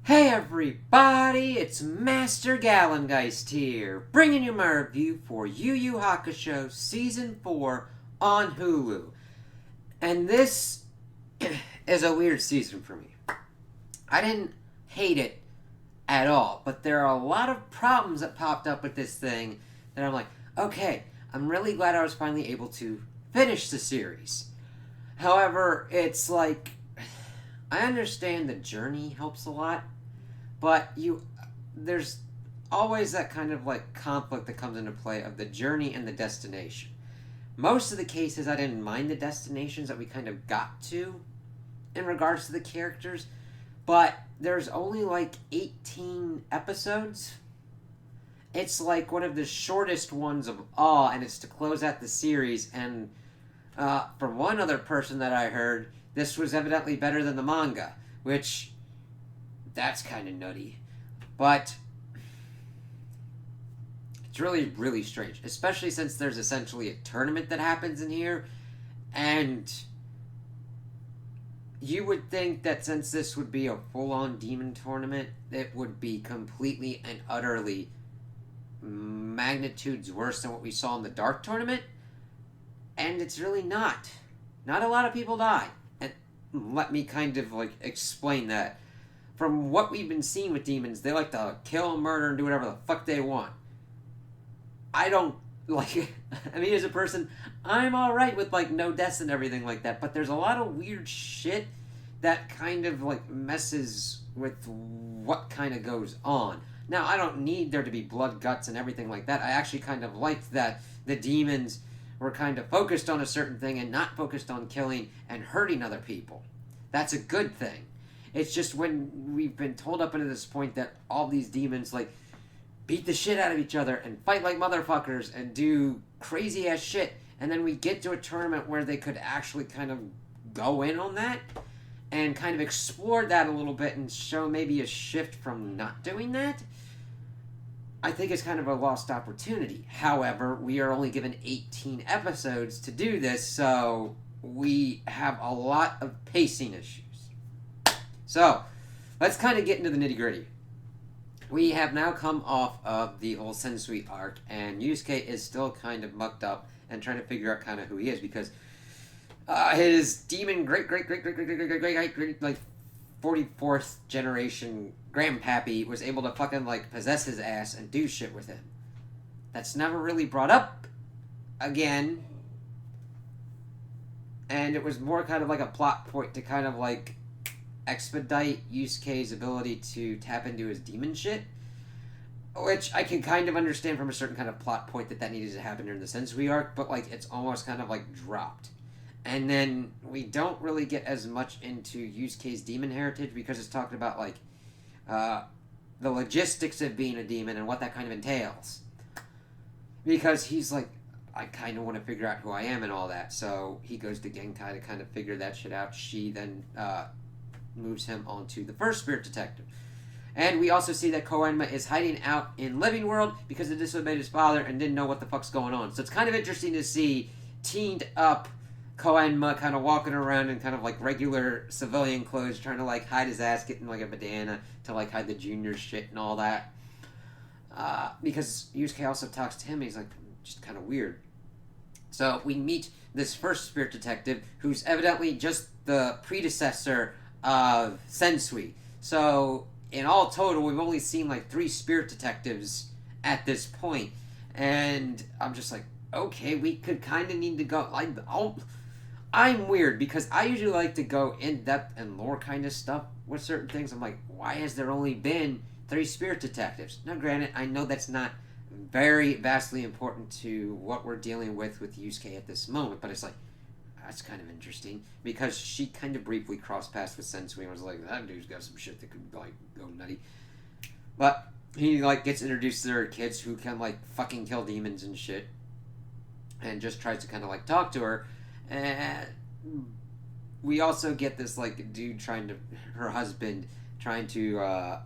Hey everybody, it's Master Gallengeist here, bringing you my review for Yu Yu Hakusho Season 4 on Hulu. And this is a weird season for me. I didn't hate it at all, but there are a lot of problems that popped up with this thing that I'm like, okay, I'm really glad I was finally able to finish the series. However, it's like, I understand the journey helps a lot, but there's always that kind of like conflict that comes into play of the journey and the destination. Most of the cases, I didn't mind the destinations that we kind of got to in regards to the characters, but there's only like 18 episodes. It's like one of the shortest ones of all, and it's to close out the series. And from one other person that I heard, this was evidently better than the manga, which that's kind of nutty. But it's really, really strange, especially since there's essentially a tournament that happens in here, and you would think that since this would be a full-on demon tournament, it would be completely and utterly magnitudes worse than what we saw in the Dark Tournament, and it's really not. Not a lot of people die, and let me kind of like explain that. From what we've been seeing with demons, they like to kill, murder, and do whatever the fuck they want. I don't like. I mean, as a person, I'm alright with like no deaths and everything like that, but there's a lot of weird shit that kind of like messes with what kind of goes on. Now, I don't need there to be blood, guts, and everything like that. I actually kind of liked that the demons were kind of focused on a certain thing and not focused on killing and hurting other people. That's a good thing. It's just when we've been told up until this point that all these demons, like, beat the shit out of each other and fight like motherfuckers and do crazy ass shit, and then we get to a tournament where they could actually kind of go in on that and kind of explore that a little bit and show maybe a shift from not doing that, I think it's kind of a lost opportunity. However, we are only given 18 episodes to do this, so we have a lot of pacing issues. So, let's kind of get into the nitty-gritty. We have now come off of the whole Sensui arc, and Yusuke is still kind of mucked up and trying to figure out kind of who he is, because his demon great, like 44th generation grandpappy was able to fucking like possess his ass and do shit with him. That's never really brought up again, and it was more kind of like a plot point to kind of like expedite Yusuke's ability to tap into his demon shit, which I can kind of understand from a certain kind of plot point that needed to happen during the Sensui arc, but like it's almost kind of like dropped. And then we don't really get as much into Yusuke's demon heritage because it's talking about like the logistics of being a demon and what that kind of entails. Because he's like, I kind of want to figure out who I am and all that, so he goes to Genkai to kind of figure that shit out. She then moves him onto the first spirit detective. And we also see that Koenma is hiding out in Living World because he disobeyed his father and didn't know what the fuck's going on. So it's kind of interesting to see teamed up Koenma kind of walking around in kind of like regular civilian clothes, trying to like hide his ass, getting like a bandana to like hide the junior shit and all that. Because Yusuke also talks to him, and he's like, just kind of weird. So we meet this first spirit detective, who's evidently just the predecessor of Sensui. So in all total, we've only seen like 3 spirit detectives at this point, and I'm just like, okay, we could kind of need to go. I'm weird because I usually like to go in depth and lore kind of stuff with certain things. I'm like, why has there only been 3 spirit detectives? Now, granted, I know that's not very vastly important to what we're dealing with Yusuke at this moment, but it's like, that's kind of interesting, because she kind of briefly crossed paths with Sensui and was like, that dude's got some shit that could like go nutty. But he like gets introduced to their kids who can like fucking kill demons and shit, and just tries to kind of like talk to her. And we also get this like dude her husband trying to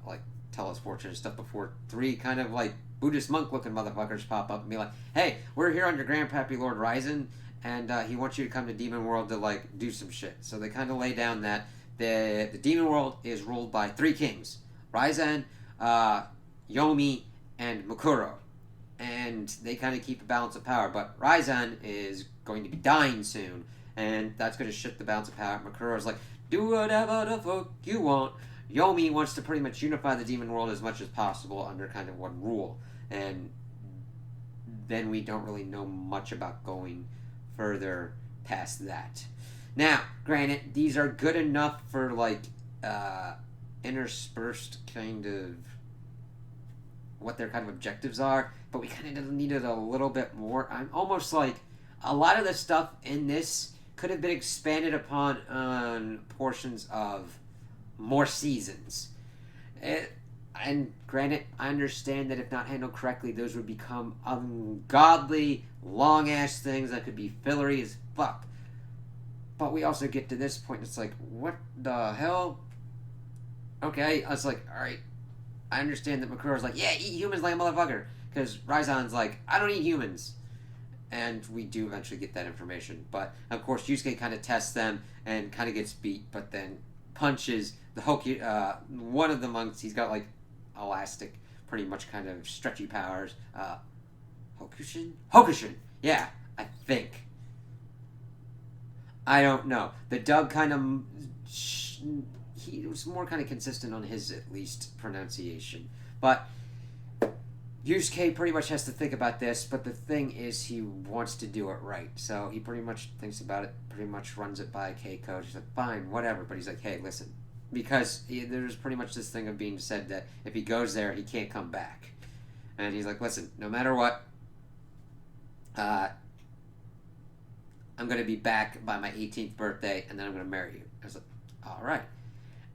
like tell his fortune and stuff before 3 kind of like Buddhist monk looking motherfuckers pop up and be like, hey, we're here under Grandpappy Lord Ryzen, and he wants you to come to Demon World to like do some shit. So they kind of lay down that the Demon World is ruled by 3 kings: Ryzen, Yomi, and Mukuro. And they kind of keep a balance of power. But Ryzen is going to be dying soon, and that's going to shift the balance of power. Makuro's like, do whatever the fuck you want. Yomi wants to pretty much unify the demon world as much as possible under kind of one rule. And then we don't really know much about going further past that. Now, granted, these are good enough for, like, interspersed kind of what their kind of objectives are, but we kind of needed a little bit more. I'm almost like a lot of the stuff in this could have been expanded upon on portions of more seasons. And granted, I understand that if not handled correctly, those would become ungodly, long-ass things that could be fillery as fuck. But we also get to this point, it's like, what the hell? Okay, I was like, alright, I understand that Makuro's like, yeah, eat humans like a motherfucker. Because Ryzen's like, I don't eat humans. And we do eventually get that information. But, of course, Yusuke kind of tests them and kind of gets beat, but then punches the one of the monks. He's got, like, elastic, pretty much kind of stretchy powers. Hakusho? Yeah, I think. I don't know. The dub kind of... he was more kind of consistent on his, at least, pronunciation. But Yusuke pretty much has to think about this, but the thing is he wants to do it right. So he pretty much thinks about it, pretty much runs it by Keiko. She's like, fine, whatever. But he's like, hey, listen. Because there's pretty much this thing of being said that if he goes there, he can't come back. And he's like, listen, no matter what, I'm going to be back by my 18th birthday, and then I'm going to marry you. I was like, all right.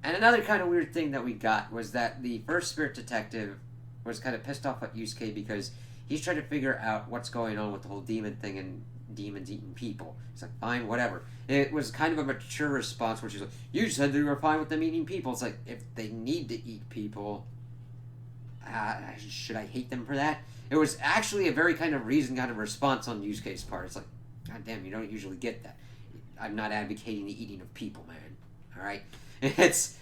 And another kind of weird thing that we got was that the first spirit detective was kind of pissed off at Yusuke because he's trying to figure out what's going on with the whole demon thing and demons eating people. He's like, fine, whatever. It was kind of a mature response, which is like, you said they were fine with them eating people. It's like, if they need to eat people, should I hate them for that? It was actually a very kind of reasoned kind of response on Yusuke's part. It's like, God damn, you don't usually get that. I'm not advocating the eating of people, man. All right? It's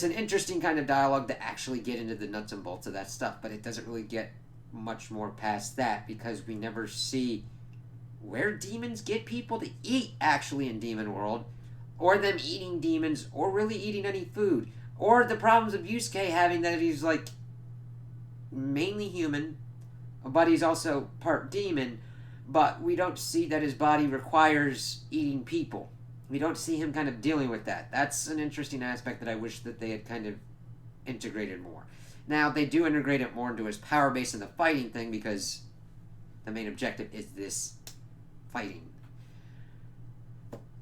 an interesting kind of dialogue to actually get into the nuts and bolts of that stuff, but it doesn't really get much more past that because we never see where demons get people to eat actually in Demon World, or them eating demons, or really eating any food, or the problems of Yusuke having that he's like mainly human, but he's also part demon, but we don't see that his body requires eating people. We don't see him kind of dealing with that. That's an interesting aspect that I wish that they had kind of integrated more. Now, they do integrate it more into his power base in the fighting thing because the main objective is this fighting.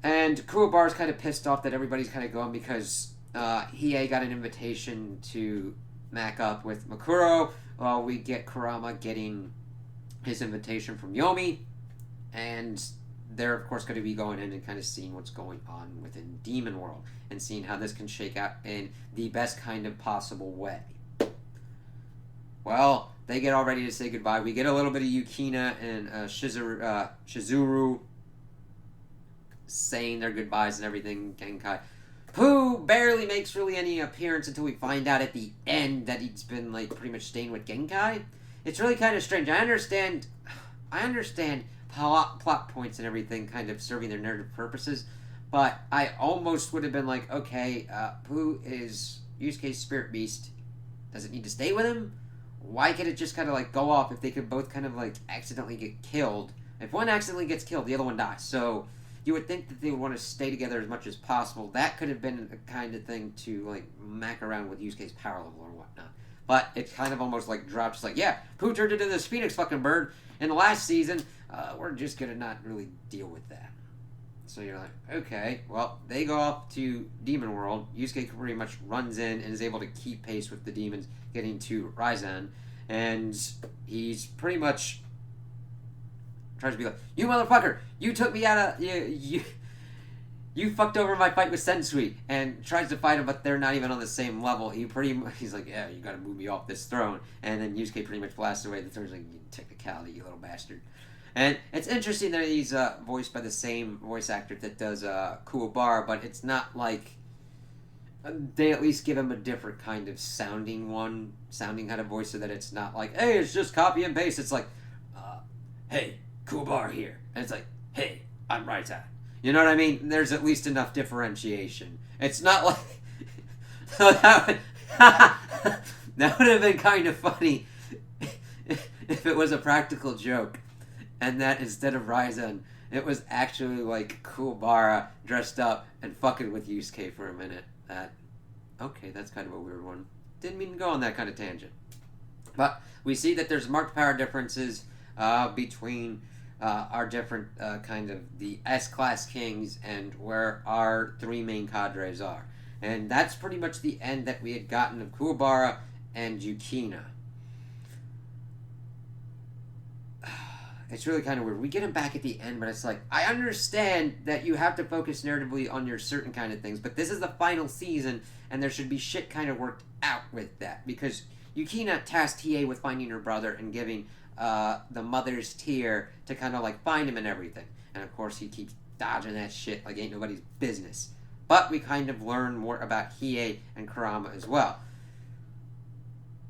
And Kuwabar's kind of pissed off that everybody's kind of going because Hiei got an invitation to mac up with Makuro. Well, we get Karama getting his invitation from Yomi, and they're, of course, going to be going in and kind of seeing what's going on within Demon World and seeing how this can shake out in the best kind of possible way. Well, they get all ready to say goodbye. We get a little bit of Yukina and Shizuru saying their goodbyes and everything. Genkai, who barely makes really any appearance until we find out at the end that he's been like pretty much staying with Genkai. It's really kind of strange. I understand plot points and everything kind of serving their narrative purposes, but I almost would have been like, okay, Pooh is Yusuke's spirit beast. Does it need to stay with him? Why can't it just kind of like go off if they could both kind of like accidentally get killed? If one accidentally gets killed, the other one dies. So you would think that they would want to stay together as much as possible. That could have been a kind of thing to like mac around with Yusuke's power level or whatnot. But it kind of almost like drops like, yeah, Pooh turned into this phoenix fucking bird in the last season. We're just gonna not really deal with that. So you're like, okay, well, they go off to Demon World. Yusuke pretty much runs in and is able to keep pace with the demons, getting to Ryzen, and he's pretty much tries to be like, you motherfucker, you took me out of you fucked over my fight with Sensui, and tries to fight him, but they're not even on the same level. He's like, yeah, you gotta move me off this throne, and then Yusuke pretty much blasts away the throne. He's like, technicality, you little bastard. And it's interesting that he's voiced by the same voice actor that does Kuwabara, but it's not like they at least give him a different kind of sounding kind of voice, so that it's not like, hey, it's just copy and paste. It's like, hey, Kubar here. And it's like, hey, I'm Raita. You know what I mean? There's at least enough differentiation. It's not like... that would have been kind of funny if it was a practical joke, and that instead of Ryzen, it was actually like Kuwabara dressed up and fucking with Yusuke for a minute. Okay, that's kind of a weird one. Didn't mean to go on that kind of tangent. But we see that there's marked power differences between our different kind of the S-Class Kings and where our three main cadres are. And that's pretty much the end that we had gotten of Kuwabara and Yukina. It's really kind of weird. We get him back at the end, but it's like, I understand that you have to focus narratively on your certain kind of things, but this is the final season, and there should be shit kind of worked out with that. Because Yukina tasked Hiei with finding her brother and giving the mother's tear to kind of like find him and everything. And of course he keeps dodging that shit like ain't nobody's business. But we kind of learn more about Hiei and Karama as well.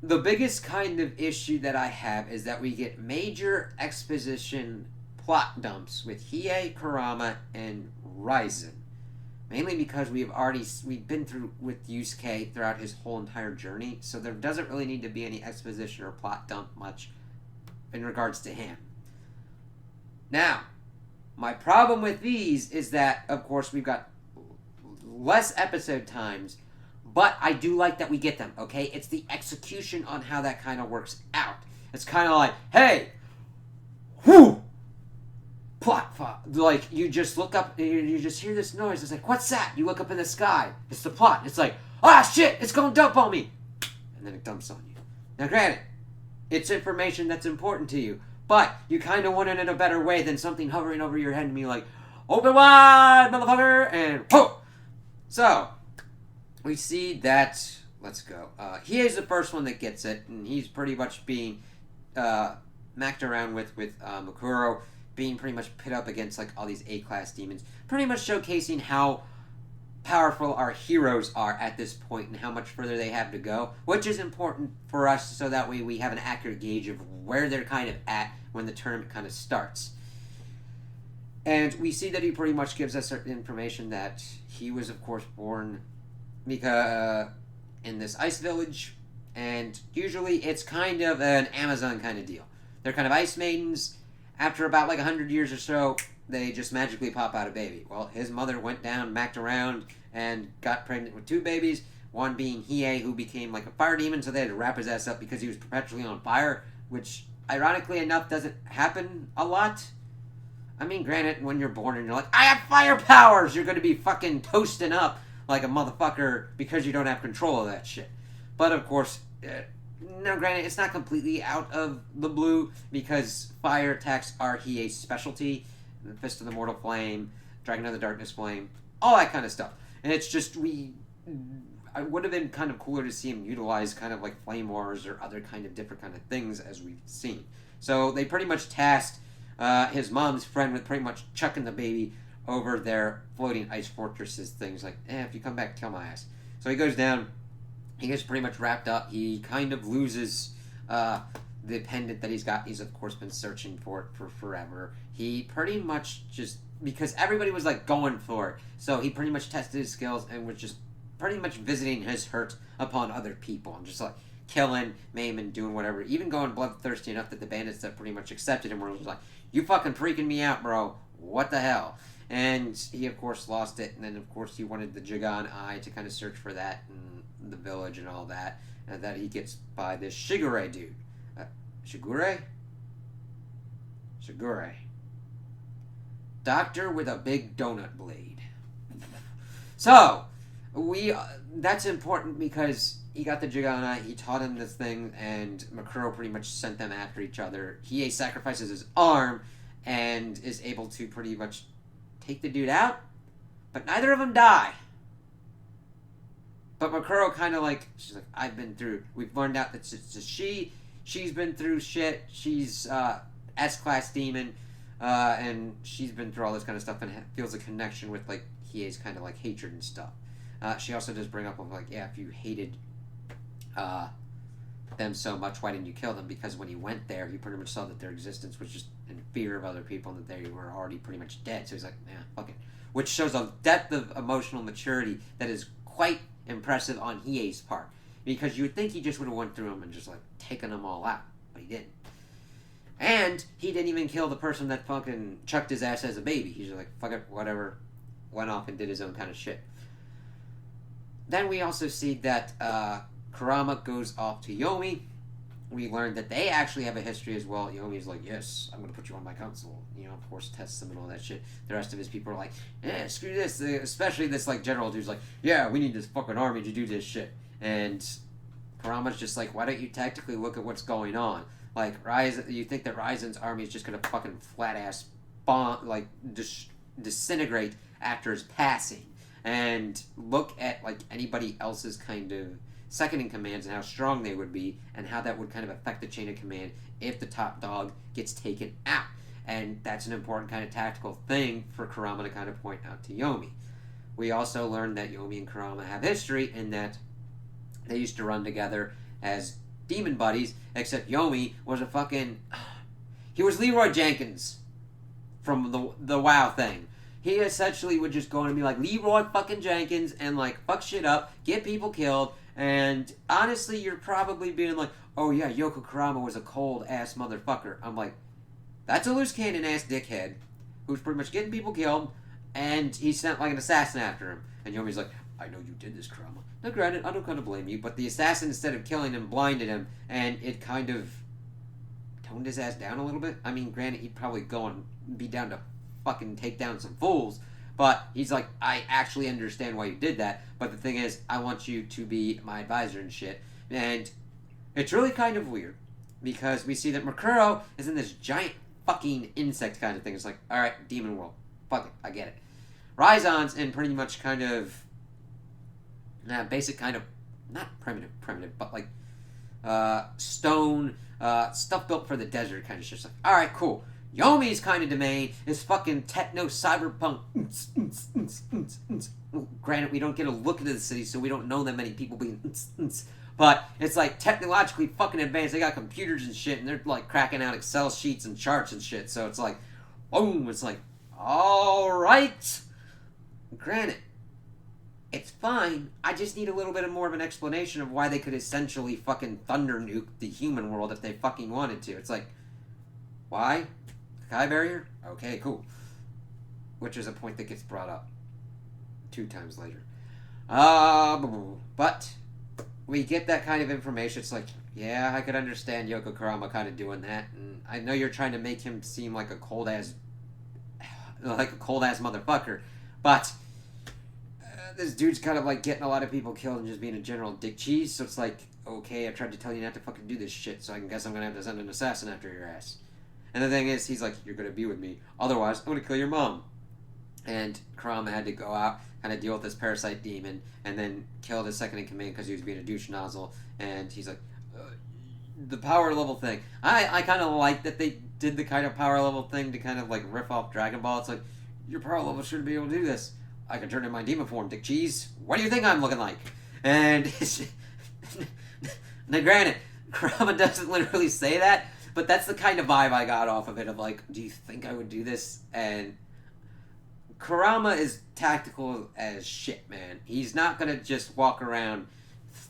The biggest kind of issue that I have is that we get major exposition plot dumps with Hiei, Karama, and Ryzen. Mainly because we've been through with Yusuke throughout his whole entire journey, so there doesn't really need to be any exposition or plot dump much in regards to him. Now, my problem with these is that, of course, we've got less episode times, but I do like that we get them, okay? It's the execution on how that kind of works out. It's kind of like, hey, whoo, plot. Like, you just look up, you just hear this noise. It's like, what's that? You look up in the sky. It's the plot. It's like, ah, shit, it's going to dump on me. And then it dumps on you. Now, granted, it's information that's important to you, but you kind of want it in a better way than something hovering over your head and be like, open wide, motherfucker, and whoa. So, we see that, let's go, he is the first one that gets it, and he's pretty much being macked around with Makuro, being pretty much pit up against like all these A-class demons, pretty much showcasing how powerful our heroes are at this point and how much further they have to go, which is important for us so that way we have an accurate gauge of where they're kind of at when the tournament kind of starts. And we see that he pretty much gives us certain information that he was, of course, born in this ice village, and usually it's kind of an Amazon kind of deal. They're kind of ice maidens. After about like 100 years or so, they just magically pop out a baby. Well, his mother went down, macked around, and got pregnant with 2 babies, one being Hiei, who became like a fire demon, so they had to wrap his ass up because he was perpetually on fire, which, ironically enough, doesn't happen a lot. I mean, granted, when you're born and you're like, I have fire powers, you're going to be fucking toasting up like a motherfucker because you don't have control of that shit. But, of course, now granted, it's not completely out of the blue because fire attacks are Hiei's specialty. The Fist of the Mortal Flame, Dragon of the Darkness Flame, all that kind of stuff. And it's just, I would have been kind of cooler to see him utilize kind of like Flame Wars or other kind of different kind of things as we've seen. So they pretty much tasked his mom's friend with pretty much chucking the baby over their floating ice fortresses things like, if you come back, kill my ass. So he goes down, he gets pretty much wrapped up, he kind of loses the pendant that he's got. He's of course been searching for it for forever. He pretty much just, because everybody was like going for it, so he pretty much tested his skills and was just pretty much visiting his hurt upon other people and just like killing, maiming, doing whatever, even going bloodthirsty enough that the bandits that pretty much accepted him were just like, you fucking freaking me out, bro, what the hell. And he of course lost it, and then of course he wanted the Jigan Eye to kind of search for that in the village and all that, and that he gets by this Shigure dude. Shigure? Shigure. Doctor with a big donut blade. So, that's important because he got the Jigan Eye, he taught him this thing, and Makuro pretty much sent them after each other. Hiei sacrifices his arm and is able to pretty much take the dude out, but neither of them die. But Makuro kind of like, she's like, I've been through, we've learned out that she's been through shit, she's S-Class demon, and she's been through all this kind of stuff and feels a connection with like Hiei's kind of like hatred and stuff. She also does bring up, like, yeah, if you hated them so much, why didn't you kill them? Because when he went there, he pretty much saw that their existence was just in fear of other people and that they were already pretty much dead. So he's like, yeah, fuck it. Which shows a depth of emotional maturity that is quite impressive on Hiei's part. Because you would think he just would have went through them and just, like, taken them all out. But he didn't. And he didn't even kill the person that fucking chucked his ass as a baby. He's just like, fuck it, whatever. Went off and did his own kind of shit. Then we also see that Karama goes off to Yomi. We learned that they actually have a history as well. Yomi's like, yes, I'm going to put you on my council. Of course, tests him and all that shit. The rest of his people are like, yeah, screw this. Especially this, like, general dude's like, yeah, we need this fucking army to do this shit. And Karama's just like, why don't you tactically look at what's going on? Like, you think that Ryzen's army is just going to fucking flat-ass bomb, like, disintegrate after his passing. And look at, like, anybody else's kind of second-in-commands and how strong they would be and how that would kind of affect the chain of command if the top dog gets taken out. And that's an important kind of tactical thing for Karama to kind of point out to Yomi. We also learned that Yomi and Karama have history in that they used to run together as demon buddies, except Yomi was a fucking... He was Leroy Jenkins from the WoW thing. He essentially would just go and be like, Leroy fucking Jenkins, and, like, fuck shit up, get people killed, and honestly, you're probably being like, oh yeah, Yoko Karama was a cold-ass motherfucker. I'm like, that's a loose cannon-ass dickhead who's pretty much getting people killed, and he sent, like, an assassin after him. And Yomi's like, I know you did this, Karama. Now, granted, I don't kind of blame you, but the assassin, instead of killing him, blinded him, and it kind of toned his ass down a little bit. I mean, granted, he'd probably go and be down to fucking take down some fools, but he's like, I actually understand why you did that, but the thing is, I want you to be my advisor and shit. And it's really kind of weird, because we see that Makuro is in this giant fucking insect kind of thing. It's like, alright, demon world. Fuck it, I get it. Ryzon's in pretty much kind of basic kind of, not primitive, but like stone, stuff built for the desert kind of shit. It's like, alright, cool. Yomi's kind of domain is fucking techno cyberpunk. Granted, we don't get a look into the city, so we don't know that many people being but it's like technologically fucking advanced. They got computers and shit, and they're like cracking out Excel sheets and charts and shit. So it's like, boom, it's like, alright. Granted, it's fine. I just need a little bit more of an explanation of why they could essentially fucking thunder nuke the human world if they fucking wanted to. It's like, why? Kai barrier? Okay, cool. Which is a point that gets brought up 2 times later. But we get that kind of information. It's like, yeah, I could understand Yoko Karama kind of doing that. And I know you're trying to make him seem like a cold-ass motherfucker. But this dude's kind of like getting a lot of people killed and just being a general dick cheese. So it's like, okay, I tried to tell you not to fucking do this shit, so I guess I'm going to have to send an assassin after your ass. And the thing is, he's like, you're going to be with me. Otherwise, I'm going to kill your mom. And Karama had to go out, kind of deal with this parasite demon, and then kill his second-in-command because he was being a douche nozzle. And he's like, the power level thing. I kind of like that they did the kind of power level thing to kind of like riff off Dragon Ball. It's like, your power level shouldn't be able to do this. I can turn in my demon form, dick cheese. What do you think I'm looking like? And now granted, Karama doesn't literally say that, but that's the kind of vibe I got off of it, of like, do you think I would do this? And Karama is tactical as shit, man. He's not gonna just walk around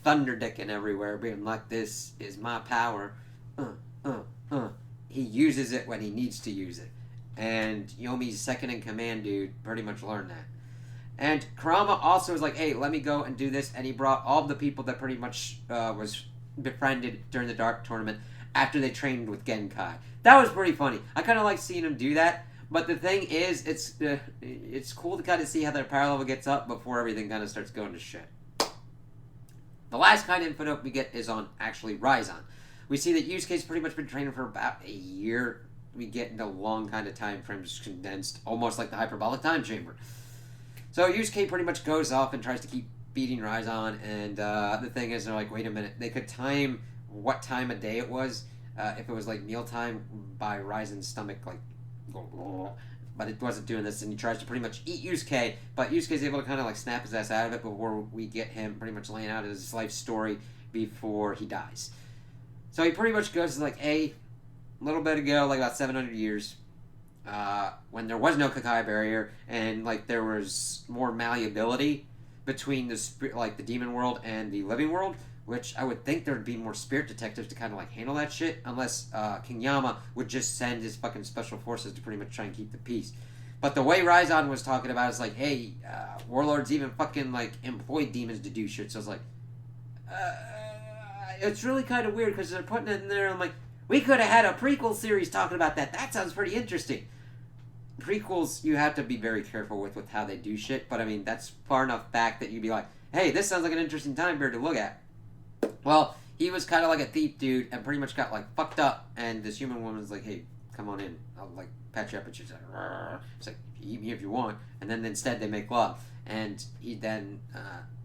thunderdicking everywhere, being like, this is my power. He uses it when he needs to use it. And Yomi's second-in-command dude pretty much learned that. And Karama also was like, hey, let me go and do this. And he brought all the people that pretty much was befriended during the Dark Tournament after they trained with Genkai. That was pretty funny. I kind of like seeing him do that. But the thing is, it's cool to kind of see how their power level gets up before everything kind of starts going to shit. The last kind of info we get is on actually Ryzon. We see that Yusuke's pretty much been training for about a year. We get into long kind of time frames condensed, almost like the hyperbolic time chamber. So Yusuke pretty much goes off and tries to keep beating Ryzon, and the thing is, they're like, wait a minute, they could time what time of day it was, if it was like mealtime, by Ryzen's stomach, like, but it wasn't doing this, and he tries to pretty much eat Yusuke, but Yusuke's able to kind of like snap his ass out of it before we get him pretty much laying out his life story before he dies. So he pretty much goes to like a little bit ago, like about 700 years, when there was no Kakai barrier, and like there was more malleability between the demon world and the living world, which I would think there'd be more spirit detectives to kind of like handle that shit, unless King Yama would just send his fucking special forces to pretty much try and keep the peace. But the way Raizan was talking about is like, hey, warlords even fucking like employ demons to do shit. So it's like, it's really kind of weird because they're putting it in there. I'm like, we could have had a prequel series talking about that. That sounds pretty interesting. Prequels, you have to be very careful with how they do shit. But I mean, that's far enough back that you'd be like, hey, this sounds like an interesting time period to look at. Well, he was kind of like a thief dude and pretty much got like fucked up. And this human woman's like, hey, come on in. I'll like patch you up. And she's like, rrr. It's like, eat me if you want. And then instead they make love. And he then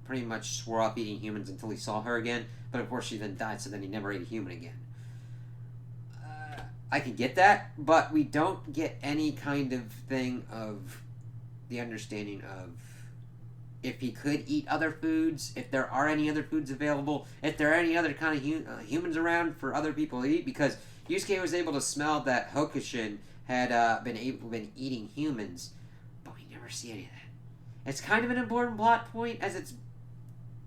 pretty much swore off eating humans until he saw her again. But of course she then died, so then he never ate a human again. I can get that, but we don't get any kind of thing of the understanding of if he could eat other foods, if there are any other foods available, if there are any other kind of humans around for other people to eat, because Yusuke was able to smell that Hakusho had been eating humans, but we never see any of that. It's kind of an important plot point as it's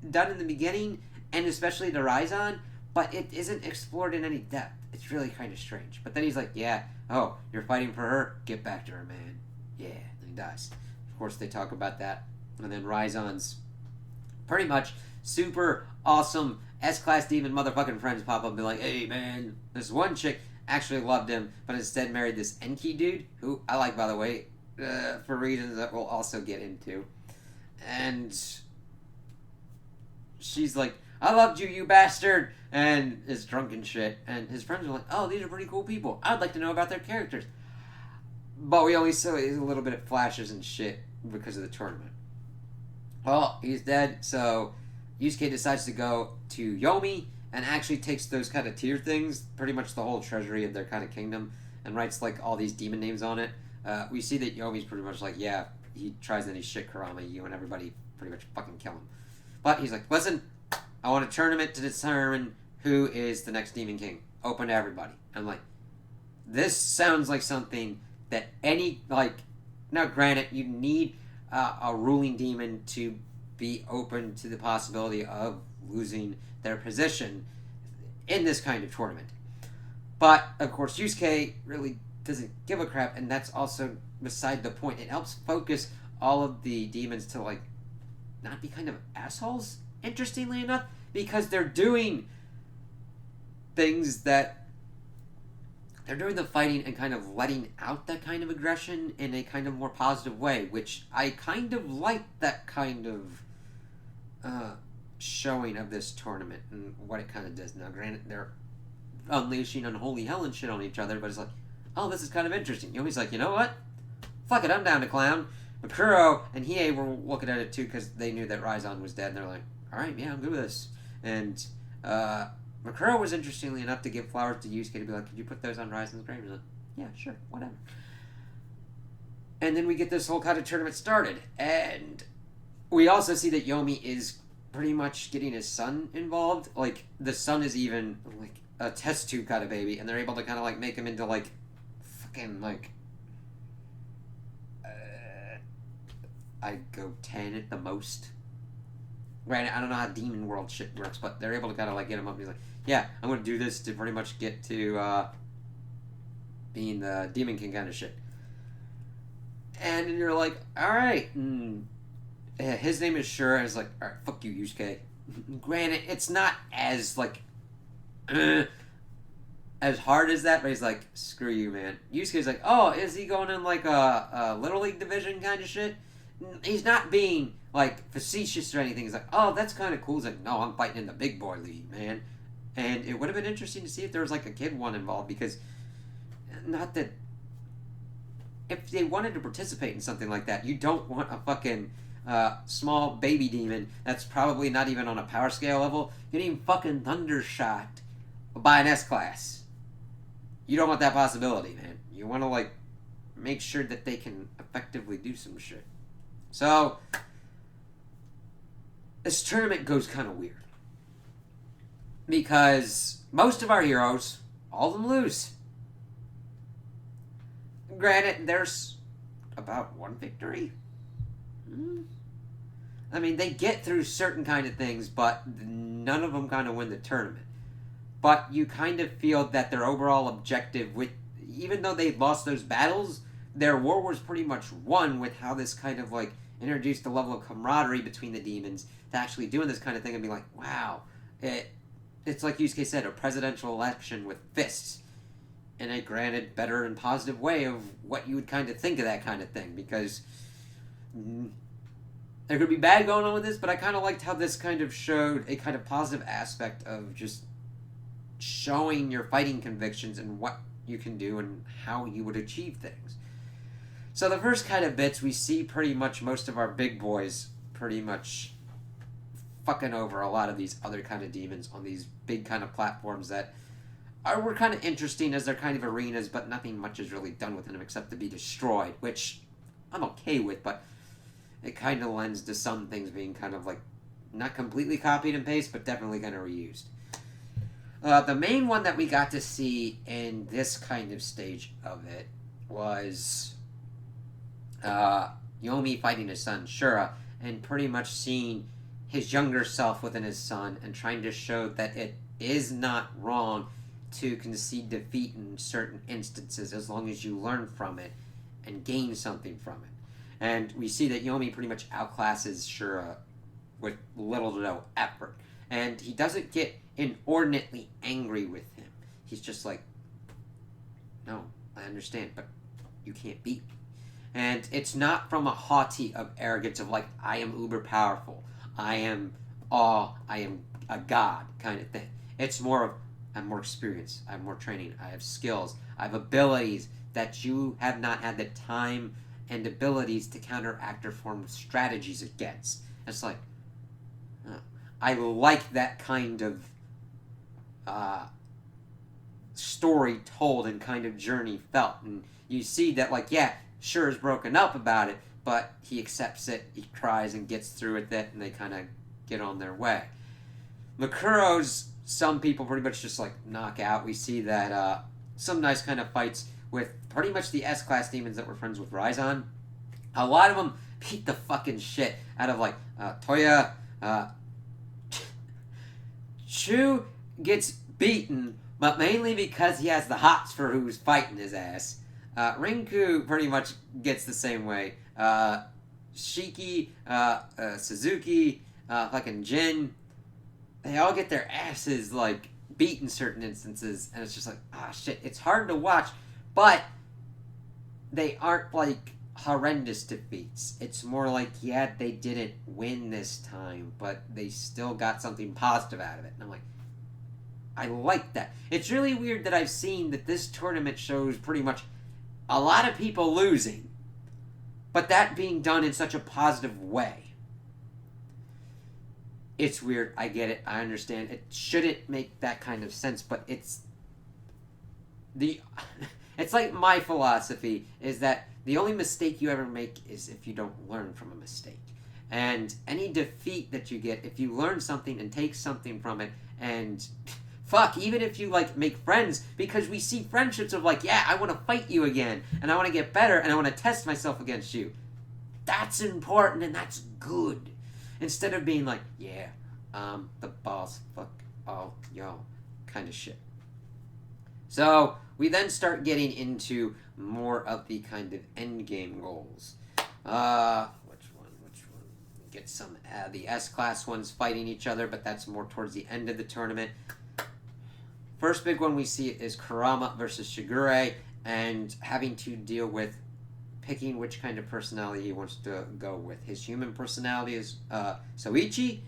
done in the beginning, and especially to Raizan, but it isn't explored in any depth. It's really kind of strange. But then he's like, yeah, oh, you're fighting for her? Get back to her, man. Yeah, and he dies. Of course, they talk about that. And then Raizan's pretty much super awesome S-class demon motherfucking friends pop up and be like, hey, man, this one chick actually loved him, but instead married this Enki dude, who I like, by the way, for reasons that we'll also get into. And she's like, I loved you, you bastard, and is drunk and shit. And his friends are like, oh, these are pretty cool people. I'd like to know about their characters. But we only saw a little bit of flashes and shit because of the tournament. Well, he's dead, so Yusuke decides to go to Yomi and actually takes those kind of tier things, pretty much the whole treasury of their kind of kingdom, and writes like all these demon names on it. We see that Yomi's pretty much like, yeah, he tries any shit Karama, you and everybody pretty much fucking kill him. But he's like, listen, I want a tournament to determine who is the next Demon King. Open to everybody. I'm like, this sounds like something that any, like, now granted, you need a ruling demon to be open to the possibility of losing their position in this kind of tournament. But, of course, Yusuke really doesn't give a crap, and that's also beside the point. It helps focus all of the demons to, like, not be kind of assholes, interestingly enough, because they're doing things that they're doing the fighting and kind of letting out that kind of aggression in a kind of more positive way, which I kind of like that kind of showing of this tournament and what it kind of does. Now, granted, they're unleashing unholy hell and shit on each other, but it's like, oh, this is kind of interesting. Yomi's like, you know what? Fuck it, I'm down to clown. Makuro and Hiei were looking at it too because they knew that Raizan was dead, and they're like, alright, yeah, I'm good with this. And Makuro was interestingly enough to give flowers to Yusuke to be like, could you put those on Raizan's grave? He's like, yeah, sure, whatever. And then we get this whole kind of tournament started, and we also see that Yomi is pretty much getting his son involved. Like, the son is even like a test tube kind of baby, and they're able to kind of like make him into like fucking like I'd go 10 at the most. Granted, I don't know how demon world shit works, but they're able to kind of like get him up and he's like, yeah, I'm going to do this to pretty much get to being the Demon King kind of shit. And you're like, alright. His name is Shigure, and it's like, alright, fuck you, Yusuke. Granted, it's not as like as hard as that, but he's like, screw you, man. Yusuke's like, oh, is he going in like a Little League division kind of shit? He's not being like facetious or anything. He's like, oh, that's kind of cool. He's like, no, I'm fighting in the big boy league, man. And it would have been interesting to see if there was like a kid one involved, because not that if they wanted to participate in something like that, you don't want a fucking small baby demon that's probably not even on a power scale level getting fucking thundershot by an S-class. You don't want that possibility, man. You want to like make sure that they can effectively do some shit. So, this tournament goes kind of weird. Because most of our heroes, all of them lose. Granted, there's about one victory. I mean, they get through certain kind of things, but none of them kind of win the tournament. But you kind of feel that their overall objective, with even though they lost those battles, their war was pretty much won with how this kind of like introduced a level of camaraderie between the demons to actually doing this kind of thing and be like, wow, it's like Yusuke said, a presidential election with fists. In a granted, better and positive way of what you would kind of think of that kind of thing, because there could be bad going on with this, but I kind of liked how this kind of showed a kind of positive aspect of just showing your fighting convictions and what you can do and how you would achieve things. So the first kind of bits, we see pretty much most of our big boys pretty much fucking over a lot of these other kind of demons on these big kind of platforms that were kind of interesting as they're kind of arenas, but nothing much is really done with them except to be destroyed, which I'm okay with, but it kind of lends to some things being kind of like not completely copied and pasted, but definitely kind of reused. The main one that we got to see in this kind of stage of it was Yomi fighting his son Shura and pretty much seeing his younger self within his son and trying to show that it is not wrong to concede defeat in certain instances as long as you learn from it and gain something from it. And we see that Yomi pretty much outclasses Shura with little to no effort. And he doesn't get inordinately angry with him. He's just like, no, I understand, but you can't beat me. And it's not from a haughty of arrogance of like, I am uber powerful. I am a god kind of thing. It's more of, I'm more experienced. I have more training. I have skills. I have abilities that you have not had the time and abilities to counteract or form strategies against. It's like, I like that kind of story told and kind of journey felt. And you see that, like, yeah, sure is broken up about it, but he accepts it, he cries and gets through with it, and they kind of get on their way. Makuro's, some people pretty much just, like, knock out. We see that some nice kind of fights with pretty much the S-Class demons that were friends with Raizan. A lot of them beat the fucking shit out of, like, Toya. Chu gets beaten, but mainly because he has the hots for who's fighting his ass. Rinku pretty much gets the same way. Shiki, Suzuki, fucking Jin, they all get their asses, like, beat in certain instances, and it's just like, shit, it's hard to watch, but they aren't, like, horrendous defeats. It's more like, yeah, they didn't win this time, but they still got something positive out of it. And I'm like, I like that. It's really weird that I've seen that this tournament shows pretty much a lot of people losing, but that being done in such a positive way. It's weird. I get it. I understand. It shouldn't make that kind of sense, but it's like my philosophy is that the only mistake you ever make is if you don't learn from a mistake. And any defeat that you get, if you learn something and take something from it, and fuck, even if you, like, make friends, because we see friendships of, like, yeah, I want to fight you again, and I want to get better, and I want to test myself against you. That's important, and that's good. Instead of being like, yeah, the boss, fuck all y'all, kind of shit. So, we then start getting into more of the kind of endgame goals. Which one? Get some, the S-Class ones fighting each other, but that's more towards the end of the tournament. First big one we see is Karama versus Shigure, and having to deal with picking which kind of personality he wants to go with. His human personality is Soichi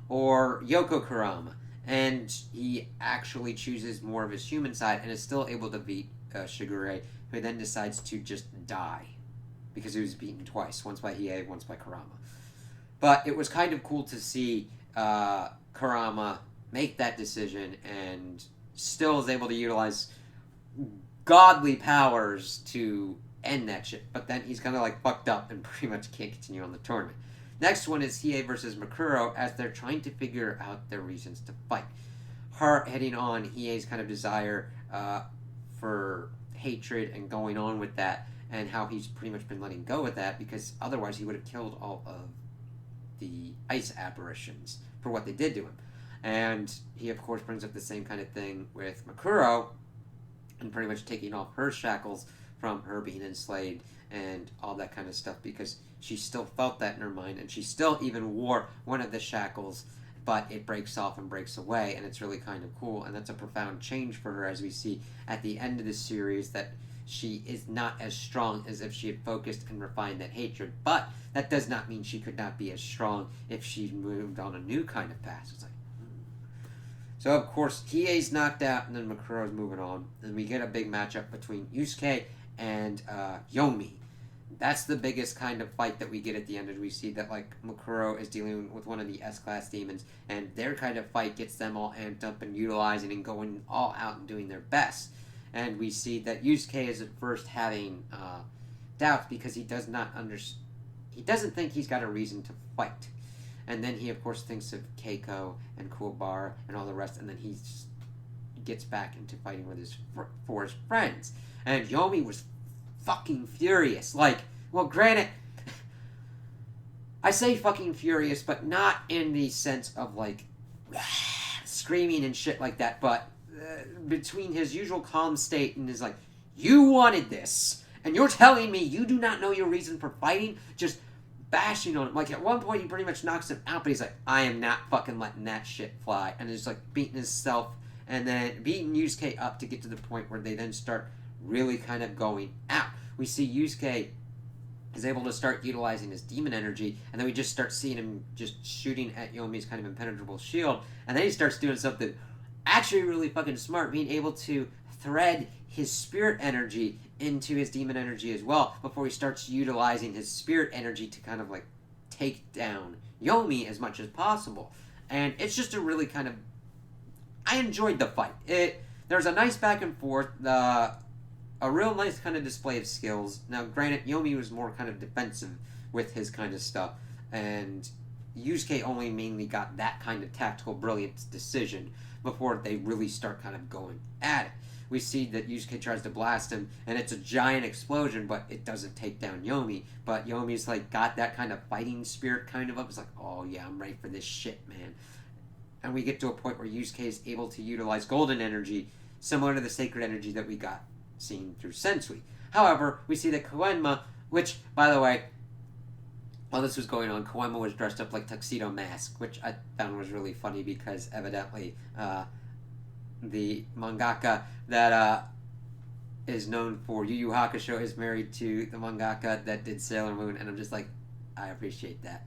or Yoko Karama. And he actually chooses more of his human side and is still able to beat Shigure, who then decides to just die. Because he was beaten twice, once by Hiei, once by Karama. But it was kind of cool to see Karama make that decision and still is able to utilize godly powers to end that shit. But then he's kind of like fucked up and pretty much can't continue on the tournament. Next one is Hiei versus Makuro as they're trying to figure out their reasons to fight. Her hitting on Hiei's kind of desire for hatred and going on with that, and how he's pretty much been letting go of that because otherwise he would have killed all of the ice apparitions for what they did to him. And he, of course, brings up the same kind of thing with Makuro and pretty much taking off her shackles from her being enslaved and all that kind of stuff because she still felt that in her mind and she still even wore one of the shackles, but it breaks off and breaks away, and it's really kind of cool, and that's a profound change for her as we see at the end of the series that she is not as strong as if she had focused and refined that hatred, but that does not mean she could not be as strong if she moved on a new kind of path. It's like, So, of course, Hiei's knocked out, and then Makuro's moving on, and we get a big matchup between Yusuke and Yomi. That's the biggest kind of fight that we get at the end, and we see that, like, Makuro is dealing with one of the S-Class demons, and their kind of fight gets them all amped up and utilizing and going all out and doing their best. And we see that Yusuke is at first having doubts because he does not he doesn't think he's got a reason to fight. And then he, of course, thinks of Keiko and Kuwabara and all the rest, and then he gets back into fighting with for his friends. And Yomi was fucking furious. Like, well, granted, I say fucking furious, but not in the sense of, like, screaming and shit like that, but between his usual calm state and his, like, you wanted this, and you're telling me you do not know your reason for fighting, just bashing on him. Like, at one point, he pretty much knocks him out, but he's like, I am not fucking letting that shit fly, and is, like, beating himself, and then beating Yusuke up to get to the point where they then start really kind of going out. We see Yusuke is able to start utilizing his demon energy, and then we just start seeing him just shooting at Yomi's kind of impenetrable shield, and then he starts doing something actually really fucking smart, being able to thread his spirit energy into his demon energy as well before he starts utilizing his spirit energy to kind of like take down Yomi as much as possible. And it's just a really kind of, I enjoyed the fight. There's a nice back and forth, a real nice kind of display of skills. Now granted, Yomi was more kind of defensive with his kind of stuff, and Yusuke only mainly got that kind of tactical brilliance decision before they really start kind of going at it. We see that Yusuke tries to blast him, and it's a giant explosion, but it doesn't take down Yomi. But Yomi's like got that kind of fighting spirit kind of up. It's like, oh yeah, I'm ready for this shit, man. And we get to a point where Yusuke is able to utilize golden energy, similar to the sacred energy that we got seen through Sensui. However, we see that Koenma, which, by the way, while this was going on, Koenma was dressed up like Tuxedo Mask, which I found was really funny because evidently the mangaka that is known for Yu Yu Hakusho is married to the mangaka that did Sailor Moon, and I'm just like, I appreciate that.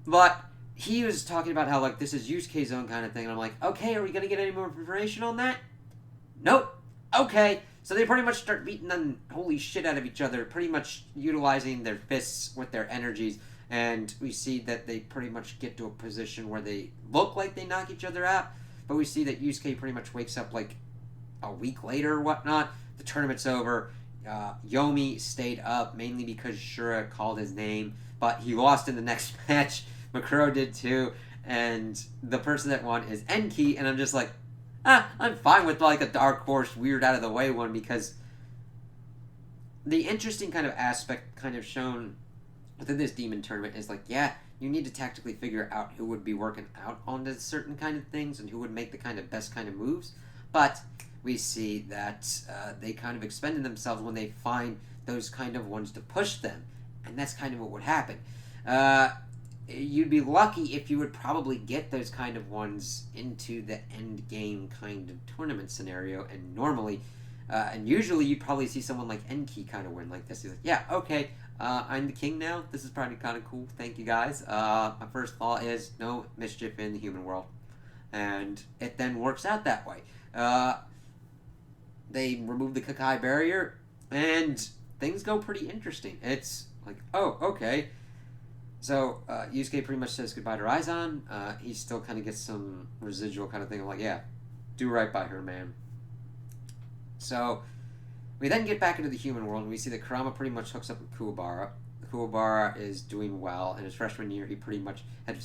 But he was talking about how, like, this is Yusuke's own kind of thing, and I'm like, okay, are we going to get any more information on that? Nope. Okay. So they pretty much start beating the holy shit out of each other, pretty much utilizing their fists with their energies, and we see that they pretty much get to a position where they look like they knock each other out, but we see that Yusuke pretty much wakes up like a week later or whatnot. The tournament's over. Yomi stayed up mainly because Shura called his name, but he lost in the next match. Makuro did too, and the person that won is Enki, and I'm just like, I'm fine with like a dark horse, weird out of the way one, because the interesting kind of aspect kind of shown within this demon tournament is like, yeah, you need to tactically figure out who would be working out on the certain kind of things and who would make the kind of best kind of moves, but we see that they kind of expended themselves when they find those kind of ones to push them, and that's kind of what would happen. You'd be lucky if you would probably get those kind of ones into the end game kind of tournament scenario, and normally, and usually you'd probably see someone like Enki kind of win like this. He's like, yeah, okay, I'm the king now. This is probably kind of cool. Thank you guys. My first law is no mischief in the human world. And it then works out that way. They remove the Kakai barrier, and things go pretty interesting. It's like, oh, okay. So, Yusuke pretty much says goodbye to Raizan. He still kind of gets some residual kind of thing. I'm like, yeah, do right by her, man. So, We then get back into the human world, and we see that Karama pretty much hooks up with Kuwabara. Kuwabara is doing well. In his freshman year, he pretty much had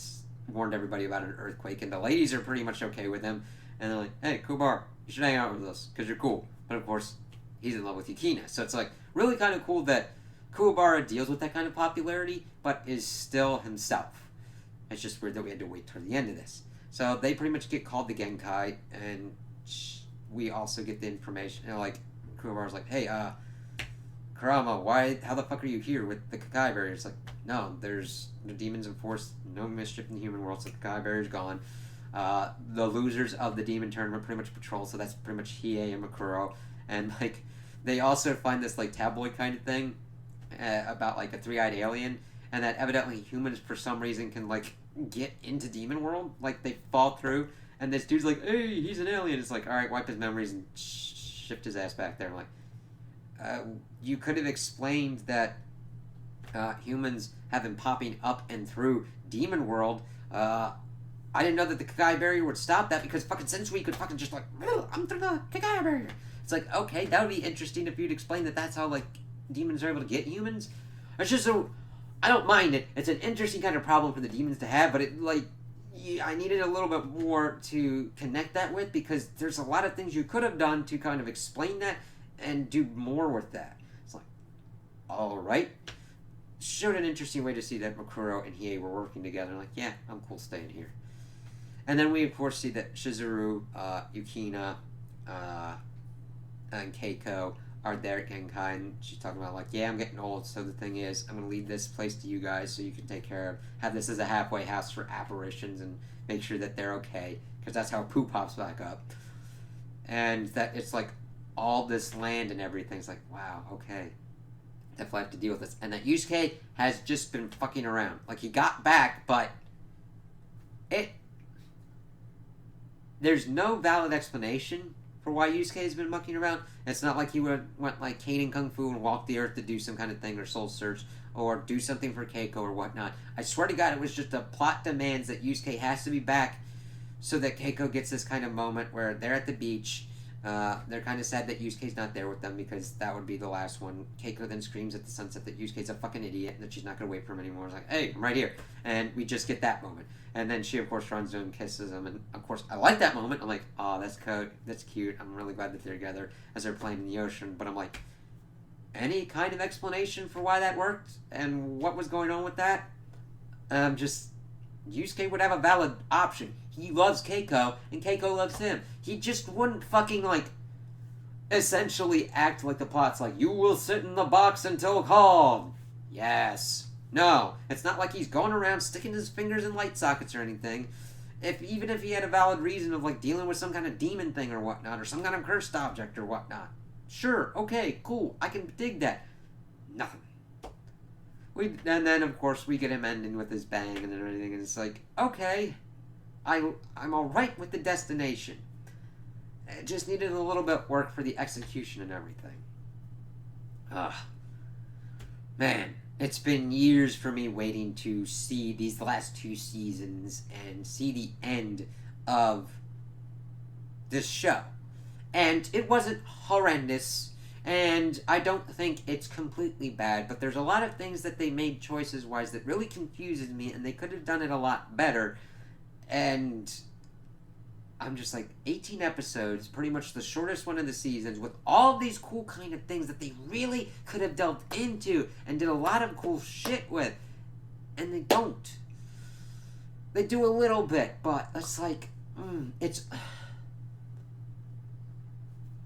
warned everybody about an earthquake, and the ladies are pretty much okay with him. And they're like, hey, Kuwabara, you should hang out with us, because you're cool. But of course, he's in love with Yukina. So it's like really kind of cool that Kuwabara deals with that kind of popularity, but is still himself. It's just weird that we had to wait toward the end of this. So they pretty much get called the Genkai, and we also get the information, like, Kuwabara's like, hey, Karama, how the fuck are you here with the Kakai barrier? It's like, no, there's the demons in force, no mischief in the human world, so the Kakai barrier's gone. The losers of the demon tournament pretty much patrol, so that's pretty much Hiei and Makuro. And, like, they also find this, like, tabloid kind of thing about, like, a three-eyed alien, and that evidently humans, for some reason, can, like, get into demon world. Like, they fall through, and this dude's like, hey, he's an alien. It's like, alright, wipe his memories and shift his ass back there. I'm like, you could have explained that humans have been popping up and through demon world. I didn't know that the Kakai barrier would stop that, because fucking Sensui could fucking just like, I'm through the Kakai barrier. It's like, okay, that would be interesting if you'd explain that that's how, like, demons are able to get humans. It's just so, I don't mind it. It's an interesting kind of problem for the demons to have, but it, like, I needed a little bit more to connect that with, because there's a lot of things you could have done to kind of explain that and do more with that. It's like, alright. Showed an interesting way to see that Makuro and Hiei were working together. Like, yeah, I'm cool staying here. And then we, of course, see that Shizuru, Yukina, and Keiko are there at Genkai, and she's talking about, like, yeah, I'm getting old, so the thing is, I'm going to leave this place to you guys so you can take care of, have this as a halfway house for apparitions and make sure that they're okay, because that's how Pooh pops back up. And that it's, like, all this land and everything. It's like, wow, okay. Definitely have to deal with this. And that Yusuke has just been fucking around. Like, he got back, but there's no valid explanation for why Yusuke has been mucking around. It's not like he went like Kaden Kung Fu and walked the earth to do some kind of thing or soul search or do something for Keiko or whatnot. I swear to God, it was just a plot demands that Yusuke has to be back so that Keiko gets this kind of moment where they're at the beach. They're kind of sad that Yusuke's not there with them, because that would be the last one. Keiko then screams at the sunset that Yusuke's a fucking idiot and that she's not going to wait for him anymore. It's like, hey, I'm right here. And we just get that moment. And then she, of course, runs to him, kisses him. And, of course, I like that moment. I'm like, oh, that's cute. I'm really glad that they're together as they're playing in the ocean. But I'm like, any kind of explanation for why that worked and what was going on with that? Yusuke would have a valid option. He loves Keiko, and Keiko loves him. He just wouldn't fucking, like, essentially act like the plot's like, you will sit in the box until called. Yes. No. It's not like he's going around sticking his fingers in light sockets or anything. Even if he had a valid reason of, like, dealing with some kind of demon thing or whatnot, or some kind of cursed object or whatnot. Sure, okay, cool, I can dig that. Nothing. And then, of course, we get him ending with his bang and everything, and it's like, okay, I'm alright with the destination. It just needed a little bit of work for the execution and everything. Man, it's been years for me waiting to see these last two seasons and see the end of this show. And it wasn't horrendous, and I don't think it's completely bad, but there's a lot of things that they made choices-wise that really confuses me, and they could have done it a lot better. And I'm just like, 18 episodes, pretty much the shortest one of the seasons, with all these cool kind of things that they really could have delved into and did a lot of cool shit with. And they don't. They do a little bit, but it's like, it's...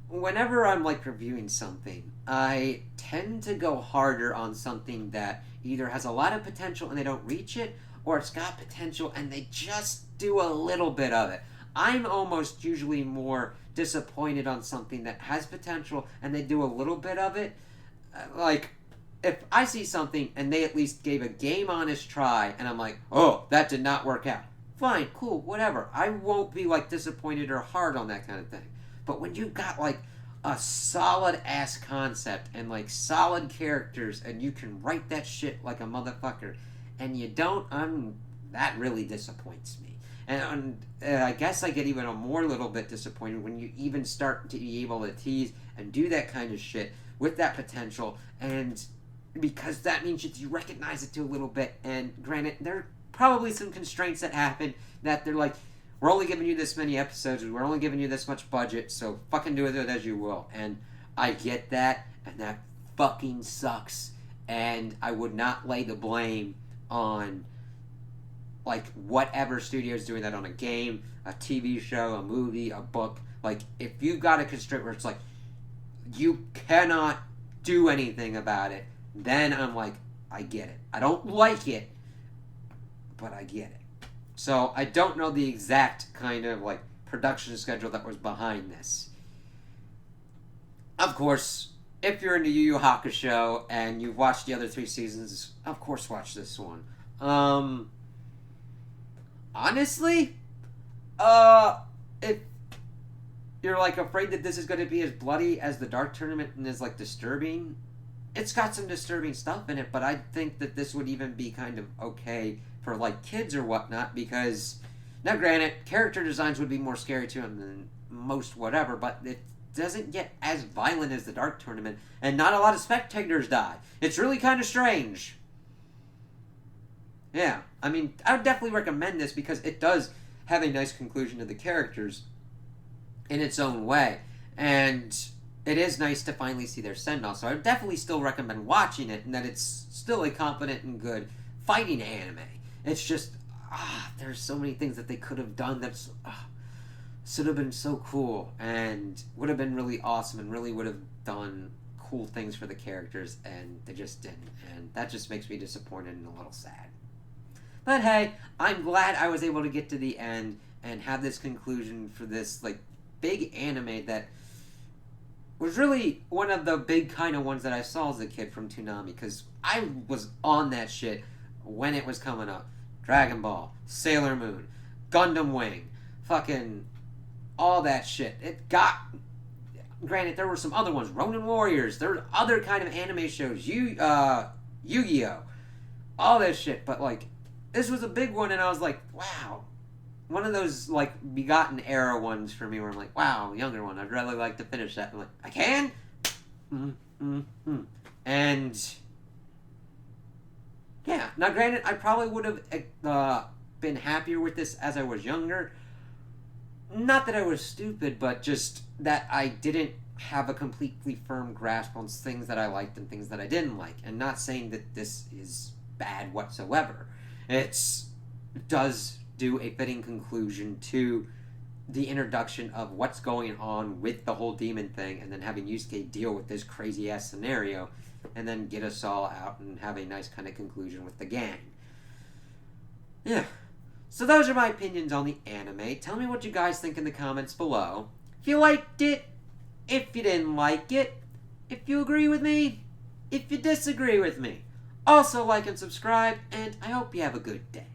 Whenever I'm, like, reviewing something, I tend to go harder on something that either has a lot of potential and they don't reach it, or it's got potential and they just do a little bit of it. I'm almost usually more disappointed on something that has potential and they do a little bit of it. Like, if I see something and they at least gave a game honest try and I'm like, oh, that did not work out. Fine, cool, whatever. I won't be, like, disappointed or hard on that kind of thing. But when you've got, like, a solid-ass concept and, like, solid characters and you can write that shit like a motherfucker and you don't, that really disappoints me. And I guess I get even a more little bit disappointed when you even start to be able to tease and do that kind of shit with that potential, and because that means you recognize it too a little bit. And granted, there are probably some constraints that happen that they're like, we're only giving you this many episodes, we're only giving you this much budget, so fucking do with it as you will. And I get that, and that fucking sucks. And I would not lay the blame on like whatever studio's doing that on a game, a TV show, a movie, a book. Like, if you've got a constraint where it's like you cannot do anything about it, then I'm like, I get it. I don't like it, but I get it. So I don't know the exact kind of like production schedule that was behind this. Of course, if you're into Yu Yu Hakusho and you've watched the other 3 seasons, of course watch this one. Honestly, if you're like afraid that this is going to be as bloody as the Dark Tournament and is like disturbing, it's got some disturbing stuff in it, but I think that this would even be kind of okay for like kids or whatnot, because now granted, character designs would be more scary to them than most whatever, but it doesn't get as violent as the Dark Tournament, and not a lot of spectators die. It's really kind of strange. Yeah, I mean, I would definitely recommend this because it does have a nice conclusion to the characters in its own way, and it is nice to finally see their send-off, so I would definitely still recommend watching it, and that it's still a competent and good fighting anime. It's just, there's so many things that they could have done that's should have been so cool, and would have been really awesome, and really would have done cool things for the characters, and they just didn't, and that just makes me disappointed and a little sad. But hey, I'm glad I was able to get to the end and have this conclusion for this like big anime that was really one of the big kind of ones that I saw as a kid from Toonami, because I was on that shit when it was coming up. Dragon Ball, Sailor Moon, Gundam Wing, fucking all that shit. It got... Granted, there were some other ones. Ronin Warriors. There were other kind of anime shows. Yu-Gi-Oh! All that shit. But, like, this was a big one, and I was like, wow. One of those, like, begotten era ones for me where I'm like, wow, younger one. I'd really like to finish that. I'm like, I can? And... yeah. Now, granted, I probably would have been happier with this as I was younger. Not that I was stupid, but just that I didn't have a completely firm grasp on things that I liked and things that I didn't like. And not saying that this is bad whatsoever. It does do a fitting conclusion to the introduction of what's going on with the whole demon thing, and then having Yusuke deal with this crazy-ass scenario, and then get us all out and have a nice kind of conclusion with the gang. Yeah. So those are my opinions on the anime. Tell me what you guys think in the comments below. If you liked it, if you didn't like it, if you agree with me, if you disagree with me. Also like and subscribe, and I hope you have a good day.